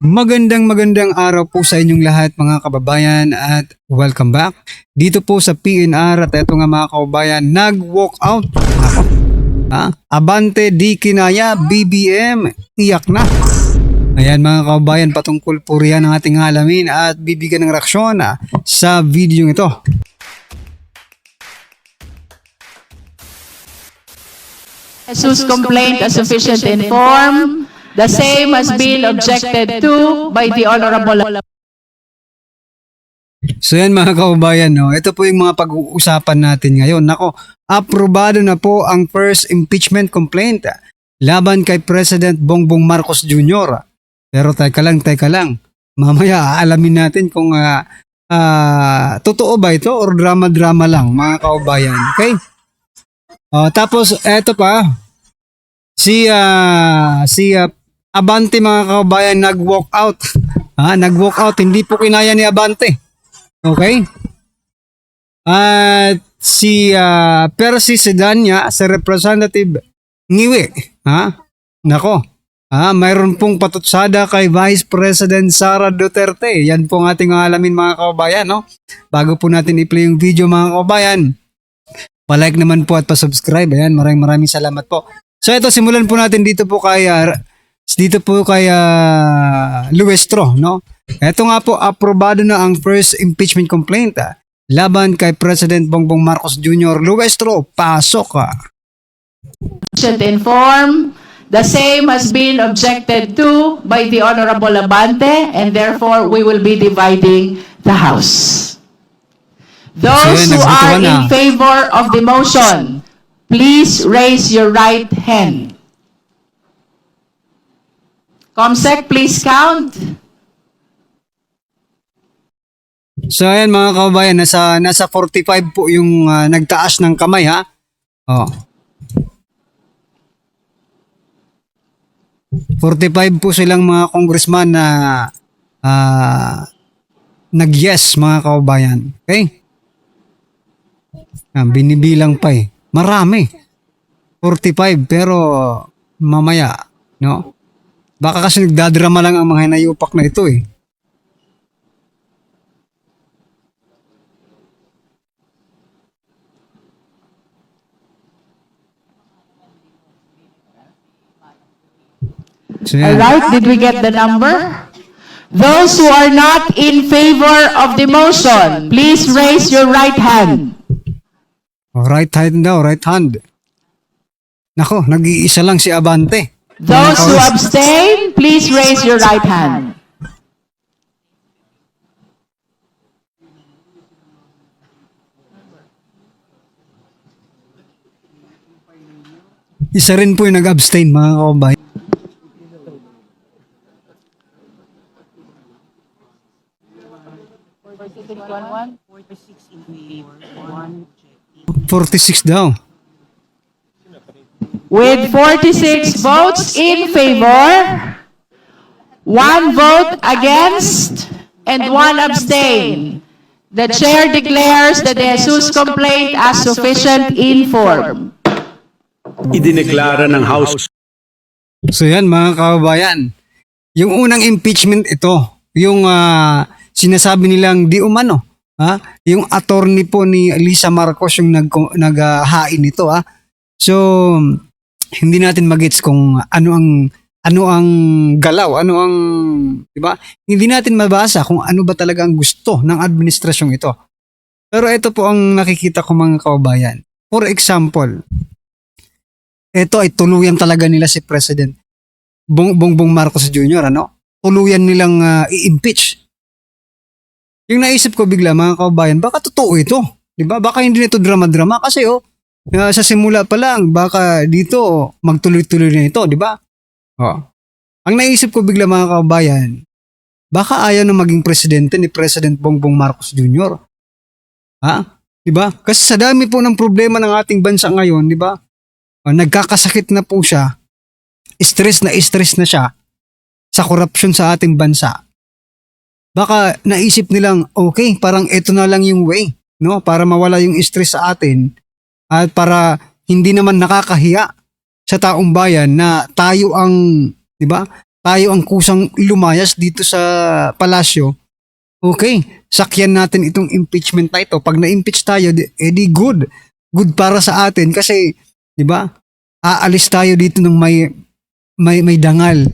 Magandang araw po sa inyong lahat mga kababayan at welcome back dito po sa PNR. At eto nga mga kababayan, nag-walk out. Ako, Abante di kinaya, BBM, iyak na. Ayan mga kababayan, patungkol po riyan ang ating alamin at bibigyan ng reaksyon sa video ito. Whose complaint is sufficient in form, the same has been objected to by the Honorable. So yan mga kababayan, no? Ito po yung mga pag-uusapan natin ngayon. Nako, aprobado na po ang first impeachment complaint laban kay President Bongbong Marcos Jr. Pero teka lang. Mamaya aalamin natin kung totoo ba ito or drama-drama lang mga kababayan. Okay? Tapos eto pa, si Abante mga kababayan nag-walk out. Nag-walk out, hindi po kinaya ni Abante. Okay? At si Percy Sedanya sa Representative Ngiwi. Nako. Mayroon pong patutsada kay Vice President Sara Duterte. Yan po ang ating alamin mga kababayan, no? Bago po natin i-play yung video mga kababayan, pa-like naman po at pa-subscribe. Ayan, maraming salamat po. So ito, simulan po natin dito po kay Luestro, no? Ito nga po, aprobado na ang first impeachment complaint laban kay President Bongbong Marcos Jr. Luestro, pasok ka. In form, the same has been objected to by the Honorable Abante, and therefore we will be dividing the House. Those who are in favor of the motion, please raise your right hand. Comsec, please count. So ayan mga kababayan, nasa 45 po yung nagtaas ng kamay . 45 po silang mga congressman na nag-yes mga kababayan. Okay? Binibilang pa Marami. 45 pero mamaya, no? Baka kasi nagdadrama lang ang mga hinayupak na ito . So, Alright, did we get the number? Those who are not in favor of the motion, please raise your right hand. Right hand daw, right hand. Nako, nag-iisa lang si Abante. Those who abstain, please raise your right hand. Isa rin po yung nag-abstain mga kababayan. One. 46 daw. With 46 votes in favor, 1 vote against, and 1 abstain, the chair declares the De Jesus complaint as sufficient in form. Idineklara ng House. So yan mga kababayan, yung unang impeachment ito, yung sinasabi nilang di umano, yung attorney po ni Lisa Marcos yung naghahain nito . So hindi natin magets kung ano ang galaw, di ba? Hindi natin mabasa kung ano ba talaga ang gusto ng administrasyong ito. Pero ito po ang nakikita ko mga kababayan. For example, ito ay tuluyan talaga nila si President Bongbong Marcos Jr. Tuluyan nilang i-impeach. Yung naisip ko bigla mga kababayan, baka totoo ito. Diba? Baka hindi nito drama-drama kasi sa simula pa lang, baka dito magtuloy-tuloy na ito. Diba? Ang naisip ko bigla mga kababayan, baka ayaw na maging presidente ni President Bongbong Marcos Jr. Diba? Kasi sa dami po ng problema ng ating bansa ngayon, diba? Nagkakasakit na po siya, stress na siya sa korupsyon sa ating bansa. Baka naisip nilang, okay, parang ito na lang yung way, no? Para mawala yung stress sa atin at para hindi naman nakakahiya sa taong bayan na tayo ang, di ba? tayo ang kusang lumayas dito sa palasyo, okay, sakyan natin itong impeachment na ito. Pag na-impeach tayo, edi good. Good para sa atin kasi, di ba, aalis tayo dito ng may dangal.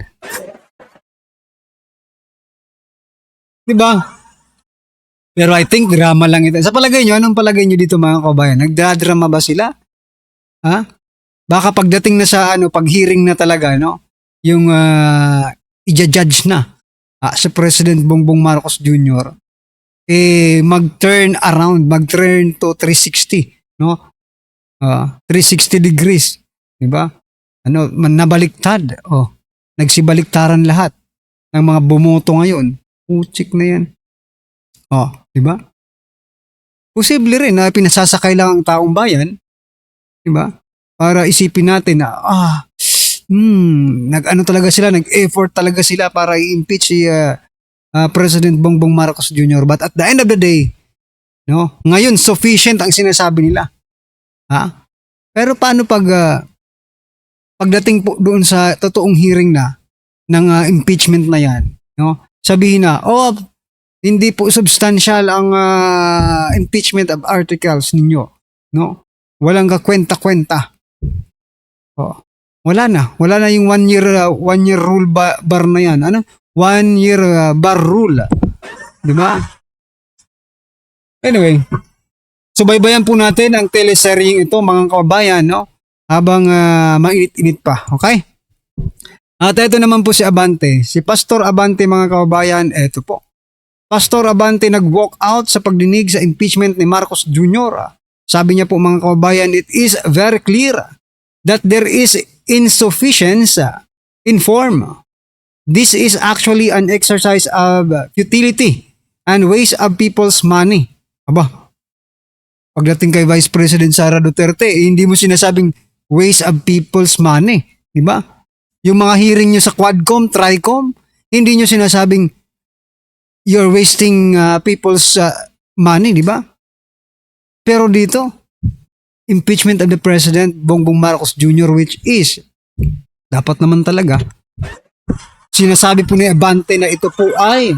Di ba? Pero I think drama lang ito. Sa palagay nyo, anong palagay nyo dito mga kabayan? Nagdadrama ba sila? Ha? Baka pagdating na sa pag hearing na talaga, no? Yung i-judge na sa President Bongbong Marcos Jr. Mag-turn around, mag-turn to 360, no? 360 degrees, 'di ba? Nabaliktad. Nagsibaliktaran lahat ng mga bumoto ngayon. Puchik na 'yan. 'Di ba? Posible rin na pinasasakay lang ang taong bayan, 'di ba? Para isipin natin na talaga sila, nag-effort talaga sila para i-impeach si President Bongbong Marcos Jr. But at the end of the day, no, ngayon sufficient ang sinasabi nila. Pero paano pagdating po doon sa totoong hearing na ng impeachment na 'yan, no? Sabihin na, hindi po substantial ang impeachment of articles ninyo, no? Walang kakwenta-kwenta. Wala na yung 1 year rule bar na yan. 1 year bar rule. Di ba? Anyway, subaybayan po natin ang teleseryeng ito mga kababayan, no? Habang mainit-init pa, okay? At ito naman po si Abante. Si Pastor Abante mga kababayan, ito po. Pastor Abante nag-walk out sa pagdinig sa impeachment ni Marcos Jr. Sabi niya po mga kababayan, it is very clear that there is insufficiency in form. This is actually an exercise of futility and waste of people's money. Pagdating kay Vice President Sara Duterte, hindi mo sinasabing waste of people's money. Di ba? Yung mga hearing nyo sa Quadcom, Tricom, hindi nyo sinasabing you're wasting people's money, di ba? Pero dito, impeachment of the President Bongbong Marcos Jr. which is dapat naman talaga sinasabi po ni Abante na ito po ay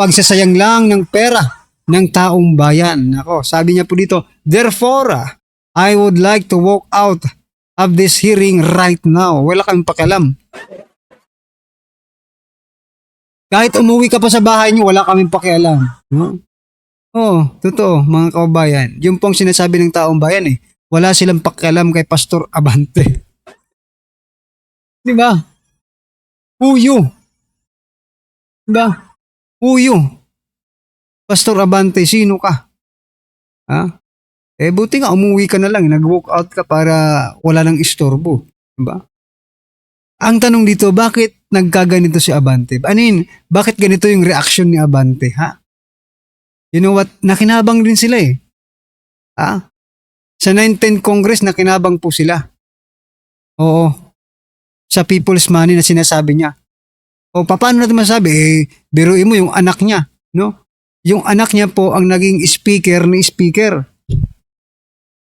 pagsasayang lang ng pera ng taong bayan. Sabi niya po dito, therefore, I would like to walk out of this hearing right now. Wala kaming pakialam. Kahit umuwi ka pa sa bahay niyo, wala kaming pakialam. Totoo, mga kababayan. Yung pong sinasabi ng taong bayan wala silang pakialam kay Pastor Abante. Di ba? Puyo. Di ba? Puyo. Pastor Abante, sino ka? Buti nga umuwi ka na lang, nag-walk out ka para wala nang istorbo. Di ba? Ang tanong dito, bakit nagkaganito si Abante? Bakit ganito yung reaction ni Abante, You know what? Nakinabang din sila Sa 910 Congress, nakinabang po sila. Oo. Sa people's money na sinasabi niya. Paano natin masabi? Biruin mo yung anak niya, no? Yung anak niya po ang naging speaker ni speaker.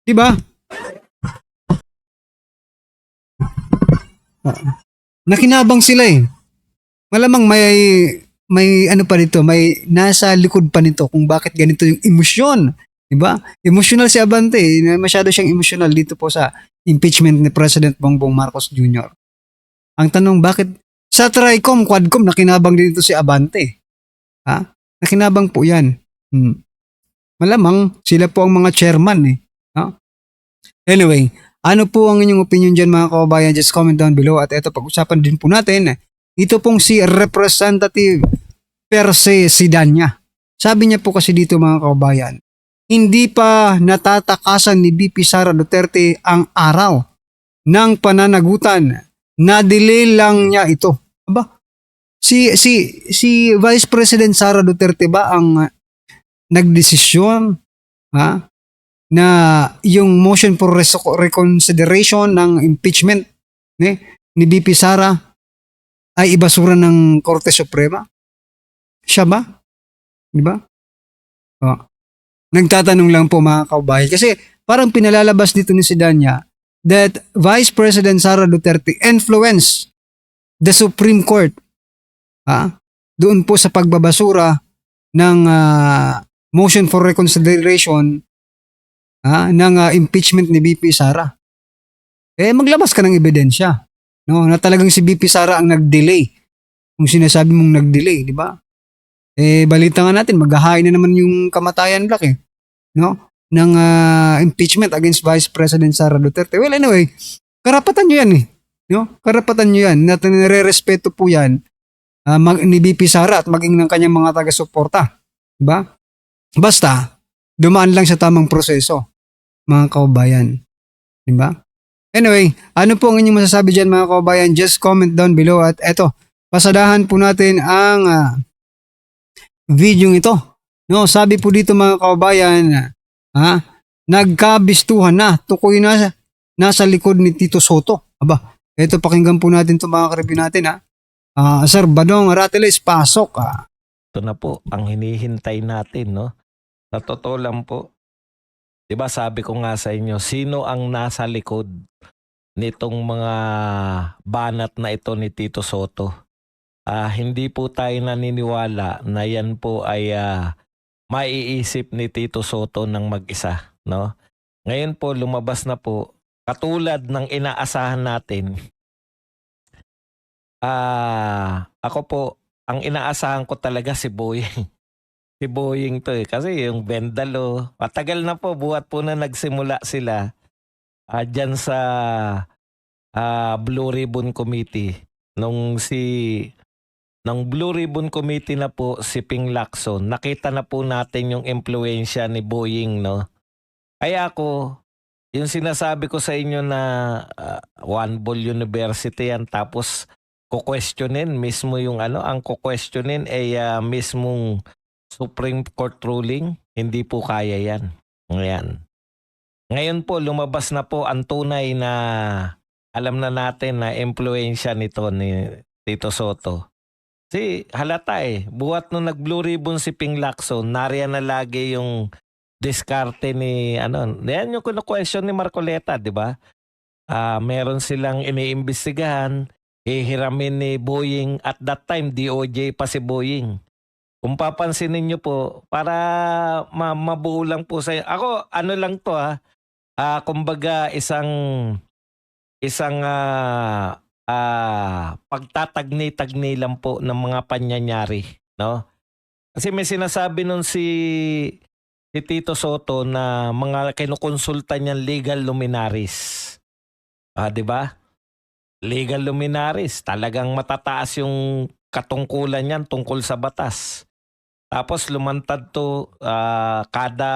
Diba? Nakinabang sila Malamang may pa nito, may nasa likod pa nito kung bakit ganito yung emosyon. Diba? Emotional si Abante. Masyado siyang emotional dito po sa impeachment ni President Bongbong Marcos Jr. Ang tanong, bakit sa Tricom, Quadcom, nakinabang dito si Abante? Nakinabang po yan. Malamang sila po ang mga chairman Anyway, ano po ang inyong opinion dyan mga kababayan? Just comment down below. At ito, pag-usapan din po natin, ito pong si Representative Perse Sidanya. Sabi niya po kasi dito mga kababayan, hindi pa natatakasan ni VP Sara Duterte ang araw ng pananagutan. Na-delay lang niya ito. Si Vice President Sara Duterte ba ang nagdesisyon na yung motion for reconsideration ng impeachment ni VP Sara ay ibasura ng Korte Suprema? Siya ba? Di ba? Nagtatanong lang po mga kababayan kasi parang pinalalabas dito ni Sidanya that Vice President Sara Duterte influenced the Supreme Court doon po sa pagbabasura ng motion for reconsideration ng impeachment ni BP Sara. Maglabas ka ng ebidensya, no, na talagang si BP Sara ang nag-delay. Kung sinasabi mong nag-delay, di ba? Balita nga natin, maghahain na naman yung kamatayan black no? Ng impeachment against Vice President Sara Duterte. Well, anyway, karapatan nyo yan no? Karapatan nyo yan. Nire-respeto po yan ni BP Sara at maging ng kanyang mga taga-suporta. Diba? Basta, dumaan lang sa tamang proseso, mga kababayan. Diba? Anyway, ano po ang inyong masasabi dyan, mga kababayan? Just comment down below. At eto, pasadahan po natin ang video ito. No, sabi po dito, mga kababayan, nagkabistuhan na, tukoy na nasa likod ni Tito Soto. Aba, eto, pakinggan po natin ito, mga karibyo natin. Sir Badong Arateles, pasok. Ito na po ang hinihintay natin, no? Sa totoo lang po, di ba sabi ko nga sa inyo, sino ang nasa likod nitong mga banat na ito ni Tito Soto? Hindi po tayo naniniwala na yan po ay maiisip ni Tito Soto ng mag-isa, no? Ngayon po lumabas na po, katulad ng inaasahan natin, ako po, ang inaasahan ko talaga si Boying. Si Boying to kasi yung Bendalo, matagal na po, buhat po na nagsimula sila dyan sa Blue Ribbon Committee. Nung Blue Ribbon Committee na po si Ping Lacson, nakita na po natin yung impluensya ni Boying, no? Kaya ako, yung sinasabi ko sa inyo na One Ball University yan, tapos kukwestiyonin mismo yung ang kukwestiyonin ay mismong Supreme Court ruling, hindi po kaya yan. Ngayon po, lumabas na po ang tunay na alam na natin na impluensya nito ni Tito Soto. Kasi halata buhat nung nag-Blue Ribbon si Ping Lacson, nariyan na lagi yung diskarte ni yan yung question ni Marcoleta, di ba? Meron silang iniimbestigahan, hihiramin ni Boying, at that time DOJ pa si Boying. Kung papansinin niyo po, para mabuo lang po sa ako, lang to kumbaga isang pagtatagni-tagni lang po ng mga panyanyari, no? Kasi may sinasabi nun si Tito Soto na mga kinukonsulta niyang legal luminaries. Di ba? Legal luminaries, talagang matataas yung katungkulan niyan tungkol sa batas. Tapos lumantad to kada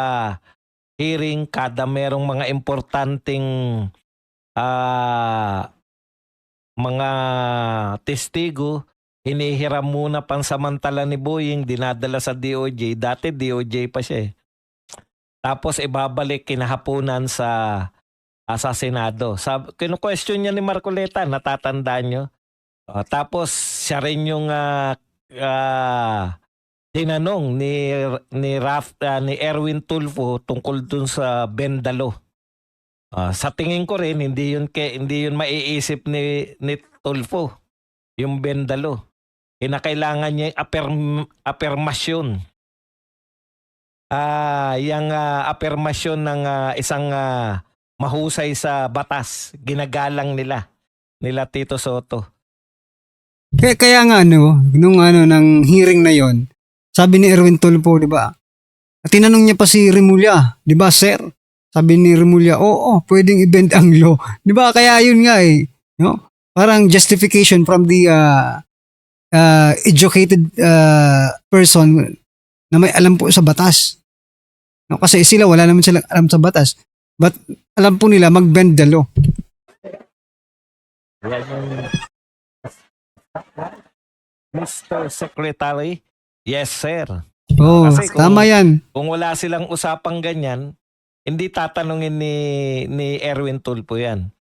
hearing, kada merong mga importanteng mga testigo, hinihiram muna pansamantala ni Boying, dinadala sa DOJ. Dati DOJ pa siya Tapos ibabalik kinahapunan sa Senado. Kinu-question niya ni Marcoleta, natatandaan nyo? Tapos siya rin yung tinanong ni Erwin Tulfo tungkol dun sa Bendalo. Sa tingin ko rin hindi yun maiisip ni Tulfo, yung Bendalo. Kinakailangan niya yung affirmasyon. Yung affirmasyon ng isang mahusay sa batas, ginagalang nila Tito Soto. Kaya nga nung ng hearing na yon, sabi ni Erwin Tulfo, di ba? Tinanong niya pa si Remulla, di ba, sir? Sabi ni Remulla, oo, pwedeng i-bend ang law. Di ba? Kaya yun nga no? Parang justification from the educated person na may alam po sa batas. No? Kasi sila, wala naman silang alam sa batas. But alam po nila mag-bend the law. Yan yung Mr. Secretary. Yes, sir. Oh, Kasi tama yan. Kung wala silang usapang ganyan, hindi tatanungin ni Erwin Tulfo yan.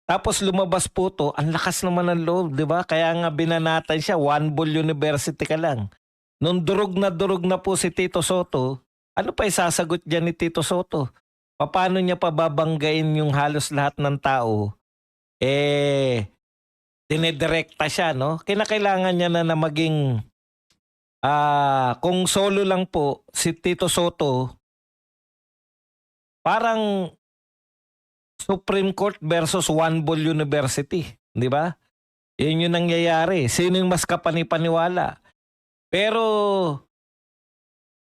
Tapos lumabas po to, ang lakas naman ng loob, di ba? Kaya nga binanatan siya, One Ball University ka lang. Nung durog na po si Tito Soto, ano pa isasagot dyan ni Tito Soto? Paano niya pababanggain yung halos lahat ng tao? dinidirekta siya, no? Kinakailangan niya na maging kung solo lang po si Tito Soto, parang Supreme Court versus One Ball University, di ba? Yun yung nangyayari. Sino yung mas kapanipaniwala? Pero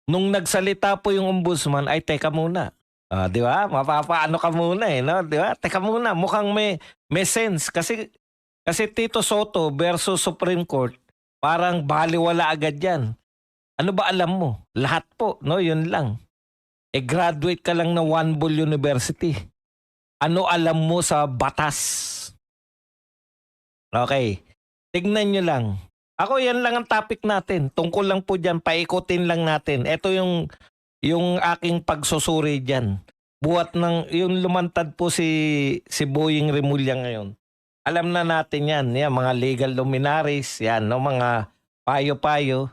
nung nagsalita po yung ombudsman, ay teka muna. Di ba? Mapapaano ka muna no? Di ba? Teka muna, mukhang may sense. Kasi Tito Soto versus Supreme Court, parang baliwala agad yan. Ano ba alam mo? Lahat po, no? Yun lang. Graduate ka lang ng One Ball University. Ano alam mo sa batas? Okay. Tignan nyo lang. Ako, yan lang ang topic natin. Tungkol lang po dyan. Paikutin lang natin. Ito yung aking pagsusuri dyan. Buhat ng, yung lumantad po si Boying Remulla ngayon. Alam na natin yan. Yan, mga legal luminaries. Yan, no? Mga payo-payo.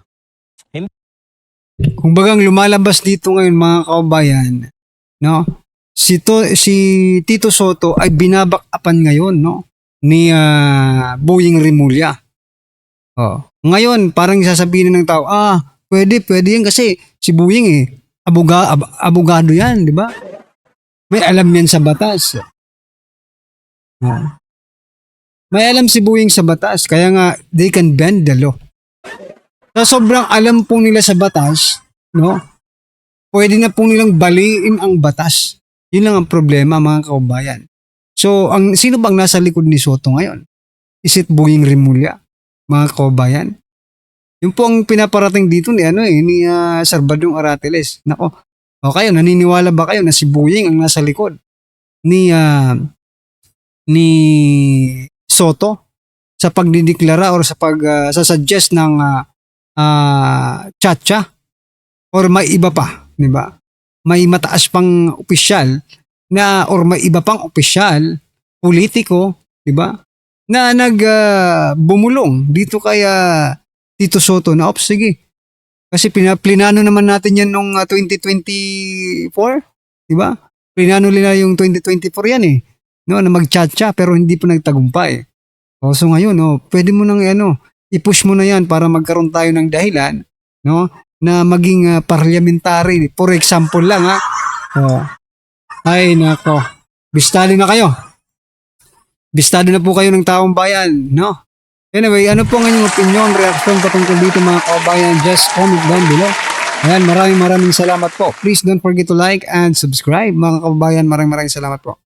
Kung bagang lumalabas dito ngayon mga kababayan, no? Si Tito Soto ay binabak-apan ngayon, no? Ni Boying Remulla. Oh. Ngayon, parang sasabihin ng tao, pwede yan kasi si Boying abogado yan, di ba? May alam yan sa batas. Oh. May alam si Boying sa batas, kaya nga they can bend the law. Sa sobrang alam po nila sa batas, no? Pwede na po nilang baliin ang batas. Yun lang ang problema, mga kaubayan. So, sino bang nasa likod ni Soto ngayon? Is it Boying Remulla, mga kaubayan? Yung po ang pinaparating dito ni Sir Badong Aratiles. Nako, o kayo, naniniwala ba kayo na si Boying ang nasa likod ni Soto sa pagdideklara or sa suggest ng chacha? Or may iba pa, di ba? May mataas pang opisyal or may iba pang opisyal, politiko, di ba? Na bumulong dito kay Tito Soto na, sige. Kasi plinano naman natin yan nung 2024, di ba? Plinano nila yung 2024 yan no, na magchatcha pero hindi po nagtagumpay. So ngayon, pwede mo nang i-push mo na yan para magkaroon tayo ng dahilan, no, na maging parliamentary. For example lang, ay nako, bistado na kayo. Bistado na po kayo ng taong bayan, no? Anyway, ano po ang inyong opinion, reaction patungkol dito mga kabayan? Just comment down below. Ayan, maraming salamat po. Please don't forget to like and subscribe mga kababayan. Maraming salamat po.